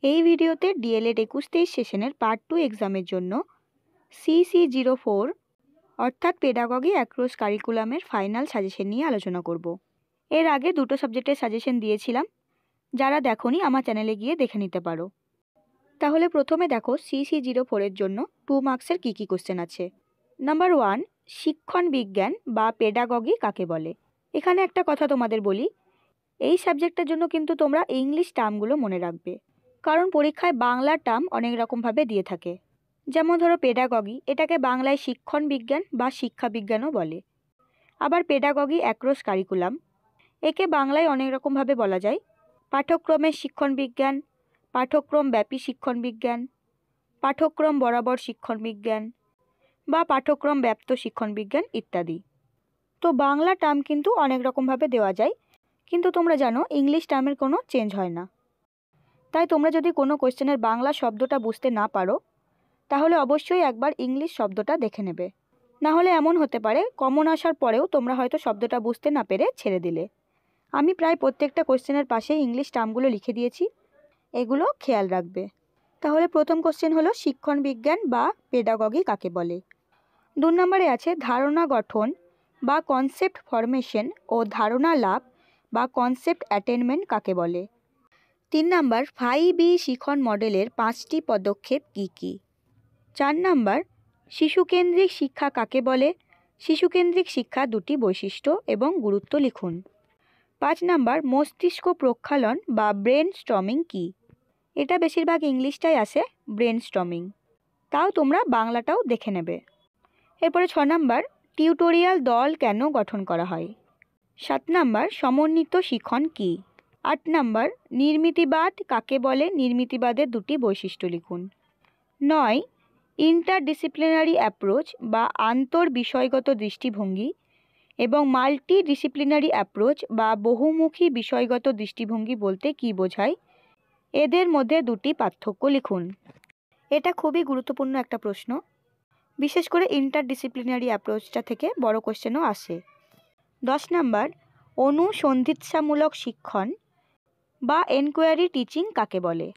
এই ভিডিওতে ডিএলএড 21-23 সেশনের পার্ট 2 এক্সামের জন্য CC04 অর্থাৎ পেডাগজি অ্যাক্রস কারিকুলামের ফাইনাল সাজেশন নিয়ে আলোচনা করব। এর আগে দুটো সাবজেক্টের সাজেশন দিয়েছিলাম, যারা দেখোনি আমার চ্যানেলে গিয়ে দেখে নিতে পারো। তাহলে প্রথমে দেখো CC04 এর জন্য 2 মার্কসের কী কী কোশ্চেন আছে। নাম্বার 1, শিক্ষণ বিজ্ঞান বা পেডাগজি কাকে বলে। এখানে একটা কথা তোমাদের বলি, এই সাবজেক্টের জন্য কিন্তু তোমরা ইংলিশ টার্মগুলো মনে রাখবে, কারণ পরীক্ষায় বাংলা টার্ম অনেক রকমভাবে দিয়ে থাকে। যেমন ধরো পেডাগজি, এটাকে বাংলায় শিক্ষণ বিজ্ঞান বা শিক্ষা বিজ্ঞানও বলে। আবার পেডাগজি অ্যাক্রস কারিকুলাম, একে বাংলায় অনেক রকমভাবে বলা যায়। পাঠ্যক্রমের শিক্ষণ বিজ্ঞান, পাঠ্যক্রম ব্যাপী শিক্ষণ বিজ্ঞান, পাঠ্যক্রম বরাবর শিক্ষণ বিজ্ঞান বা পাঠ্যক্রম ব্যাপ্ত শিক্ষণ বিজ্ঞান ইত্যাদি। তো বাংলা টার্ম কিন্তু অনেক রকমভাবে দেওয়া যায়, কিন্তু তোমরা জানো ইংলিশ টার্মের কোনো চেঞ্জ হয় না। তাই তোমরা যদি কোনো কোশ্চেনের বাংলা শব্দটা বুঝতে না পারো, তাহলে অবশ্যই একবার ইংলিশ শব্দটা দেখে নেবে। না হলে এমন হতে পারে কমন আসার পরেও তোমরা হয়তো শব্দটা বুঝতে না পেরে ছেড়ে দিলে। আমি প্রায় প্রত্যেকটা কোশ্চেনের পাশে ইংলিশ টার্মগুলো লিখে দিয়েছি, এগুলো খেয়াল রাখবে। তাহলে প্রথম কোশ্চেন হলো শিক্ষণ বিজ্ঞান বা পেডাগজি কাকে বলে। 2 নম্বরে আছে ধারণা গঠন বা কনসেপ্ট ফরমেশন ও ধারণা লাভ বা কনসেপ্ট অ্যাটেনমেন্ট কাকে বলে। 3 নম্বর 5B শিখন মডেলের 5টি পদক্ষেপ কী কী। 4 নম্বর শিশুকেন্দ্রিক শিক্ষা কাকে বলে, শিশুকেন্দ্রিক শিক্ষা 2টি বৈশিষ্ট্য এবং গুরুত্ব লিখুন। 5 নম্বর মস্তিষ্ক প্রক্ষালন বা ব্রেন স্টর্মিং কী। এটা বেশিরভাগ ইংলিশটাই আসে ব্রেন স্টর্মিং, তাও তোমরা বাংলাটাও দেখে নেবে। এরপরে 6 নম্বর টিউটোরিয়াল দল কেন গঠন করা হয়। 7 নম্বর সমন্বিত শিখন কী। 8 নম্বর নির্মিতিবাদ কাকে বলে, নির্মিতিবাদের 2টি বৈশিষ্ট্য লিখুন। 9 ইন্টারডিসিপ্লিনারি অ্যাপ্রোচ বা আন্তর্বিষয়গত দৃষ্টিভঙ্গি এবং মাল্টি ডিসিপ্লিনারি অ্যাপ্রোচ বা বহুমুখী বিষয়গত দৃষ্টিভঙ্গি বলতে কী বোঝায়, এদের মধ্যে 2টি পার্থক্য লিখুন। এটা খুবই গুরুত্বপূর্ণ একটা প্রশ্ন, বিশেষ করে ইন্টারডিসিপ্লিনারি অ্যাপ্রোচটা থেকে বড় কোশ্চেনও আসে। 10 নম্বর অনুসন্ধিৎসামূলক শিক্ষণ বা এনকোয়ারি টিচিং কাকে বলে।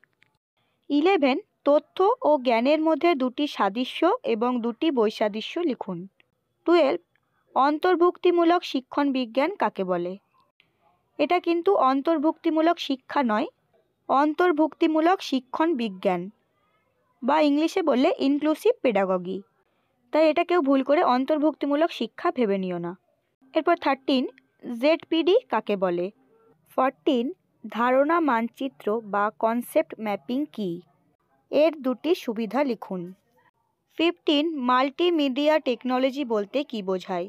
11 তথ্য ও জ্ঞানের মধ্যে 2টি সাদৃশ্য এবং 2টি বৈসাদৃশ্য লিখুন। 12 অন্তর্ভুক্তিমূলক শিক্ষণ বিজ্ঞান কাকে বলে। এটা কিন্তু অন্তর্ভুক্তিমূলক শিক্ষা নয়, অন্তর্ভুক্তিমূলক শিক্ষণ বিজ্ঞান বা ইংলিশে বললে ইনক্লুসিভ পেডাগজি, তাই এটা কেউ ভুল করে অন্তর্ভুক্তিমূলক শিক্ষা ভেবে নিও না। এরপর 13 ZPD কাকে বলে। 14 ধারণা মানচিত্র বা কনসেপ্ট ম্যাপিং কী, এর 2টি সুবিধা লিখুন। 15 মাল্টিমিডিয়া টেকনোলজি বলতে কী বোঝায়।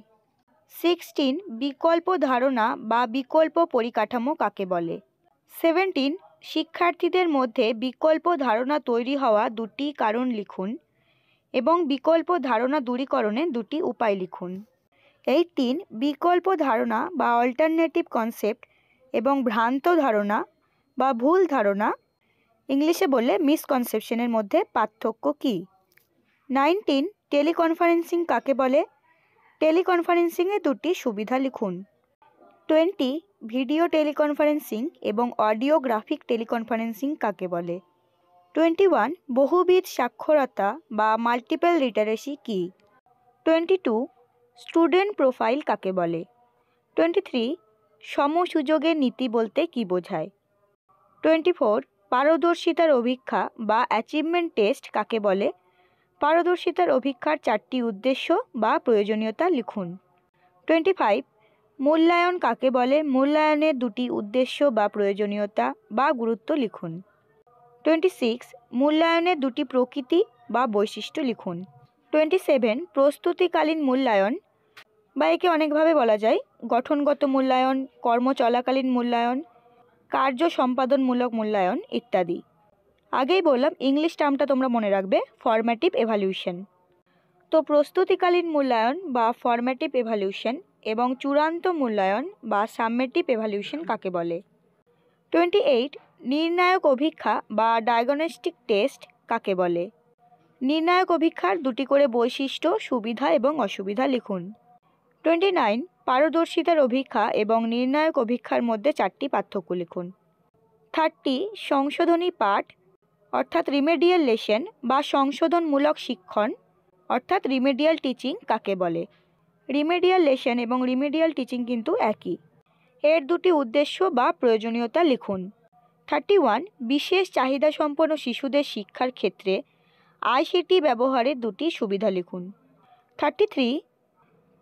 16 বিকল্প ধারণা বা বিকল্প পরিকাঠামো কাকে বলে। 17 শিক্ষার্থীদের মধ্যে বিকল্প ধারণা তৈরি হওয়া 2টি কারণ লিখুন এবং বিকল্প ধারণা দূরীকরণে 2টি উপায় লিখুন। 18 বিকল্প ধারণা বা অল্টারনেটিভ কনসেপ্ট এবং ভ্রান্ত ধারণা বা ভুল ধারণা, ইংলিশে বললে মিসকনসেপশনের মধ্যে পার্থক্য কী। 19 টেলিকনফারেন্সিং কাকে বলে, টেলিকনফারেন্সিংয়ে 2টি সুবিধা লিখুন। 20 ভিডিও টেলিকনফারেন্সিং এবং অডিওগ্রাফিক টেলিকনফারেন্সিং কাকে বলে। 21 বহুবিধ সাক্ষরতা বা মাল্টিপল লিটারেসি কী। 22 স্টুডেন্ট প্রোফাইল কাকে বলে। 23 সমসুযোগের নীতি বলতে কী বোঝায়। 24 পারদর্শিতার অভিক্ষা বা অ্যাচিভমেন্ট টেস্ট কাকে বলে, পারদর্শিতার অভিক্ষার 4টি উদ্দেশ্য বা প্রয়োজনীয়তা লিখুন। 25 মূল্যায়ন কাকে বলে, মূল্যায়নের 2টি উদ্দেশ্য বা প্রয়োজনীয়তা বা গুরুত্ব লিখুন। 26 মূল্যায়নের 2টি প্রকৃতি বা বৈশিষ্ট্য লিখুন। 27 প্রস্তুতিকালীন মূল্যায়ন বা একে অনেকভাবে বলা যায় গঠনগত মূল্যায়ন, কর্ম চলাকালীন মূল্যায়ন, কার্য সম্পাদনমূলক মূল্যায়ন ইত্যাদি। আগেই বললাম ইংলিশ টার্মটা তোমরা মনে রাখবে ফরম্যাটিভ এভালিউশন। তো প্রস্তুতিকালীন মূল্যায়ন বা ফরম্যাটিভ এভালিউশন এবং চূড়ান্ত মূল্যায়ন বা সাবমেটিভ এভালিউশন কাকে বলে। 28 নির্ণায়ক অভিক্ষা বা ডায়াগনস্টিক টেস্ট কাকে বলে। নির্ণায়ক অভিক্ষার 2টি করে বৈশিষ্ট্য, সুবিধা এবং অসুবিধা লিখুন। 29 পারদর্শিতার অভিক্ষা এবং নির্ণায়ক অভিক্ষার মধ্যে 4টি পার্থক্য লিখুন। 30 সংশোধনী পাঠ অর্থাৎ রিমেডিয়াল লেসন বা সংশোধনমূলক শিক্ষণ অর্থাৎ রিমেডিয়াল টিচিং কাকে বলে? রিমেডিয়াল লেসন এবং রিমেডিয়াল টিচিং কিন্তু একই। এর দুটি উদ্দেশ্য বা প্রয়োজনীয়তা লিখুন। 31 বিশেষ চাহিদা সম্পন্ন শিশুদের শিক্ষার ক্ষেত্রে আইসিটি ব্যবহারের দুটি সুবিধা লিখুন। 33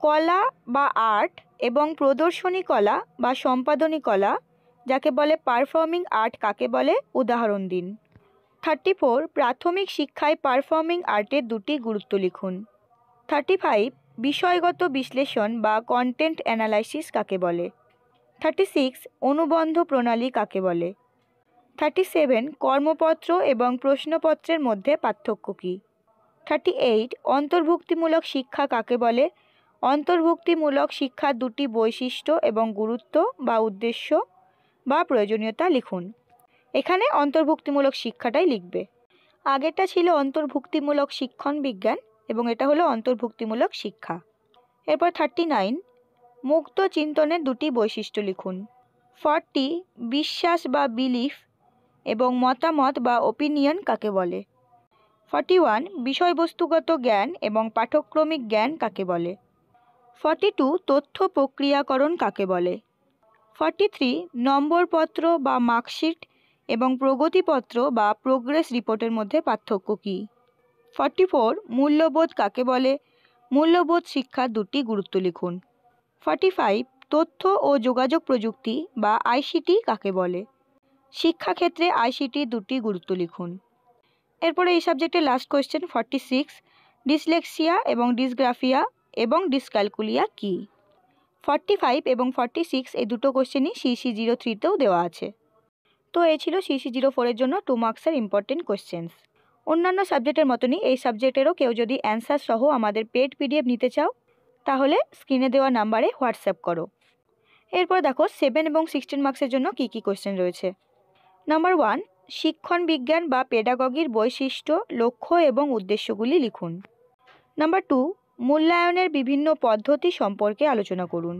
কলা বা আর্ট এবং প্রদর্শনী কলা বা সম্পাদনী কলা যাকে বলে পারফর্মিং আর্ট কাকে বলে উদাহরণ দিন। 34 প্রাথমিক শিক্ষায় পারফর্মিং আর্টের দুটি গুরুত্ব লিখুন। 35 বিষয়গত বিশ্লেষণ বা কন্টেন্ট অ্যানালাইসিস কাকে বলে। 36 অনুবন্ধ প্রণালী কাকে বলে। 37 কর্মপত্র এবং প্রশ্নপত্রের মধ্যে পার্থক্য কী। 38 অন্তর্ভুক্তিমূলক শিক্ষা কাকে বলে। অন্তর্ভুক্তিমূলক শিক্ষার দুটি বৈশিষ্ট্য এবং গুরুত্ব বা উদ্দেশ্য বা প্রয়োজনীয়তা লিখুন। এখানে অন্তর্ভুক্তিমূলক শিক্ষাটাই লিখবে। আগেরটা ছিল অন্তর্ভুক্তিমূলক শিক্ষণ বিজ্ঞান এবং এটা হলো অন্তর্ভুক্তিমূলক শিক্ষা। এরপর 39 মুক্ত চিন্তনের দুটি বৈশিষ্ট্য লিখুন। 40 বিশ্বাস বা বিলিফ এবং মতামত বা ওপিনিয়ন কাকে বলে। 41 বিষয়বস্তুগত জ্ঞান এবং পাঠক্রমিক জ্ঞান কাকে বলে। 42 তথ্য প্রক্রিয়াকরণ কাকে বলে। 43 নম্বরপত্র বা মার্কশিট এবং প্রগতিপত্র বা প্রোগ্রেস রিপোর্টের মধ্যে পার্থক্য কী। 44 মূল্যবোধ কাকে বলে। মূল্যবোধ শিক্ষার দুটি গুরুত্ব লিখুন। 45 তথ্য ও যোগাযোগ প্রযুক্তি বা আইসিটি কাকে বলে। শিক্ষাক্ষেত্রে আইসিটির দুটি গুরুত্ব লিখুন। এরপরে এই সাবজেক্টের লাস্ট কোয়েশ্চেন 46 ডিসলেক্সিয়া এবং ডিসগ্রাফিয়া এবং ডিসক্যালকুলিয়া কী। 45 এবং 46 এই দুটো কোয়েশ্চেনই CC03তেও দেওয়া আছে। তো এই ছিল CC04-এর জন্য 2 মার্কসের ইম্পর্টেন্ট কোয়েশ্চেন্স। অন্যান্য সাবজেক্টের মতনই এই সাবজেক্টেরও কেউ যদি অ্যান্সার সহ আমাদের পেড পিডিএফ নিতে চাও তাহলে স্ক্রিনে দেওয়া নাম্বারে হোয়াটসঅ্যাপ করো। এরপর দেখো 7 এবং 16 মার্কসের জন্য কী কী কোয়েশ্চেন রয়েছে। নাম্বার 1 শিক্ষণ বিজ্ঞান বা পেডাগগির বৈশিষ্ট্য, লক্ষ্য এবং উদ্দেশ্যগুলি লিখুন। নাম্বার 2 মূল্যায়নের বিভিন্ন পদ্ধতি সম্পর্কে আলোচনা করুন।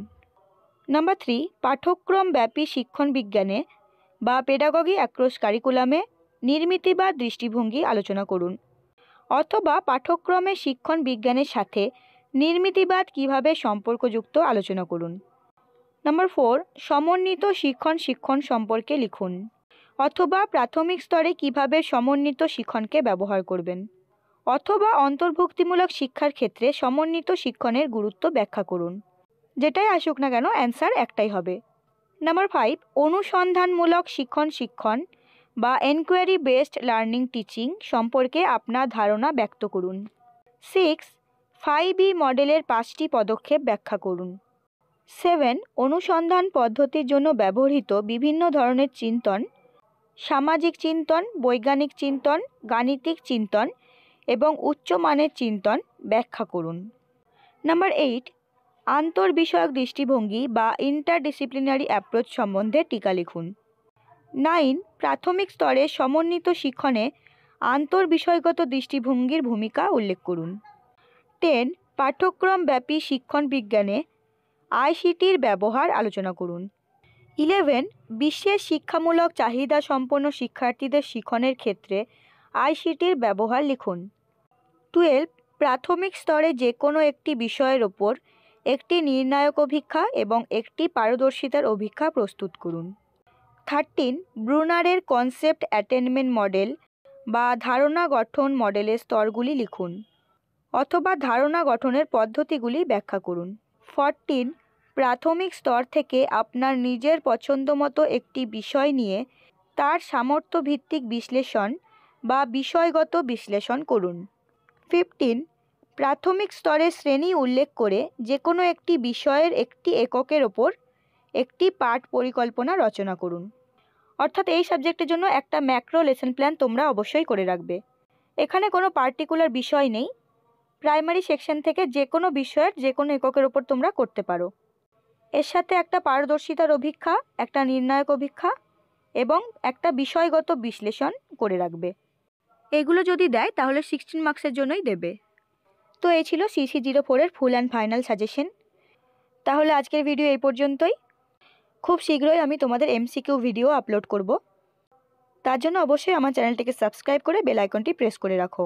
নাম্বার 3 পাঠ্যক্রম ব্যাপী শিক্ষণ বিজ্ঞানে বা পেডাগগি অ্যাক্রস কারিকুলামে নির্মিতিবাদ দৃষ্টিভঙ্গি আলোচনা করুন, অথবা পাঠ্যক্রমে শিক্ষণ বিজ্ঞানের সাথে নির্মিতিবাদ কিভাবে সম্পর্কযুক্ত আলোচনা করুন। নাম্বার 4 সমন্বিত শিক্ষণ সম্পর্কে লিখুন, অথবা প্রাথমিক স্তরে কিভাবে সমন্বিত শিক্ষণকে ব্যবহার করবেন, অথবা অন্তর্ভুক্তিমূলক শিক্ষার ক্ষেত্রে সমন্বিত শিক্ষণের গুরুত্ব ব্যাখ্যা করুন। যেটাই আসুক না কেন অ্যান্সার একটাই হবে। নাম্বার 5 অনুসন্ধানমূলক শিক্ষণ বা এনকোয়ারি বেসড লার্নিং টিচিং সম্পর্কে আপনার ধারণা ব্যক্ত করুন। 6 5E মডেলের 5টি পদক্ষেপ ব্যাখ্যা করুন। 7 অনুসন্ধান পদ্ধতির জন্য ব্যবহৃত বিভিন্ন ধরনের চিন্তন, সামাজিক চিন্তন, বৈজ্ঞানিক চিন্তন, গাণিতিক চিন্তন এবং উচ্চমানের চিন্তন ব্যাখ্যা করুন। নাম্বার 8 আন্তর্বিষয়ক দৃষ্টিভঙ্গি বা ইন্টারডিসিপ্লিনারি অ্যাপ্রোচ সম্বন্ধে টিকা লিখুন। 9 প্রাথমিক স্তরে সমন্বিত শিক্ষণে আন্তর্বিষয়গত দৃষ্টিভঙ্গির ভূমিকা উল্লেখ করুন। 10 পাঠ্যক্রম ব্যাপী শিক্ষণ বিজ্ঞানে আইসিটির ব্যবহার আলোচনা করুন। 11 বিশেষ শিক্ষামূলক চাহিদা সম্পন্ন শিক্ষার্থীদের শিক্ষণের ক্ষেত্রে আইসিটির ব্যবহার লিখুন। 12 প্রাথমিক স্তরে যে কোনো একটি বিষয়ের ওপর একটি নির্ণায়ক অভিক্ষা এবং একটি পারদর্শিতার অভিক্ষা প্রস্তুত করুন। 13 ব্রুনারের কনসেপ্ট অ্যাটেনমেন্ট মডেল বা ধারণা গঠন মডেলের স্তরগুলি লিখুন, অথবা ধারণা গঠনের পদ্ধতিগুলি ব্যাখ্যা করুন। 14 প্রাথমিক স্তর থেকে আপনার নিজের পছন্দমতো একটি বিষয় নিয়ে তার সামর্থ্যভিত্তিক বিশ্লেষণ বা বিষয়গত বিশ্লেষণ করুন। 15 প্রাথমিক স্তরে শ্রেণী উল্লেখ করে যে কোনো একটি বিষয়ের একটি এককের ওপর একটি পাঠ পরিকল্পনা রচনা করুন। অর্থাৎ এই সাবজেক্টের জন্য একটা ম্যাক্রো লেসন প্ল্যান তোমরা অবশ্যই করে রাখবে। এখানে কোনো পার্টিকুলার বিষয় নেই, প্রাইমারি সেকশন থেকে যে কোনো বিষয়ের যে কোনো এককের ওপর তোমরা করতে পারো। এর সাথে একটা পারদর্শিতার অভিক্ষা, একটা নির্ণায়ক অভিক্ষা এবং একটা বিষয়গত বিশ্লেষণ করে রাখবে। এগুলো যদি দেয় তাহলে 16 মার্কসের জন্যই দেবে। তো এই ছিল CC04-এর ফুল অ্যান্ড ফাইনাল সাজেশন। তাহলে আজকের ভিডিও এই পর্যন্তই। খুব শীঘ্রই আমি তোমাদের MCQ ভিডিও আপলোড করব। তার জন্য অবশ্যই আমার চ্যানেলটিকে সাবস্ক্রাইব করে বেল আইকনটি প্রেস করে রাখো।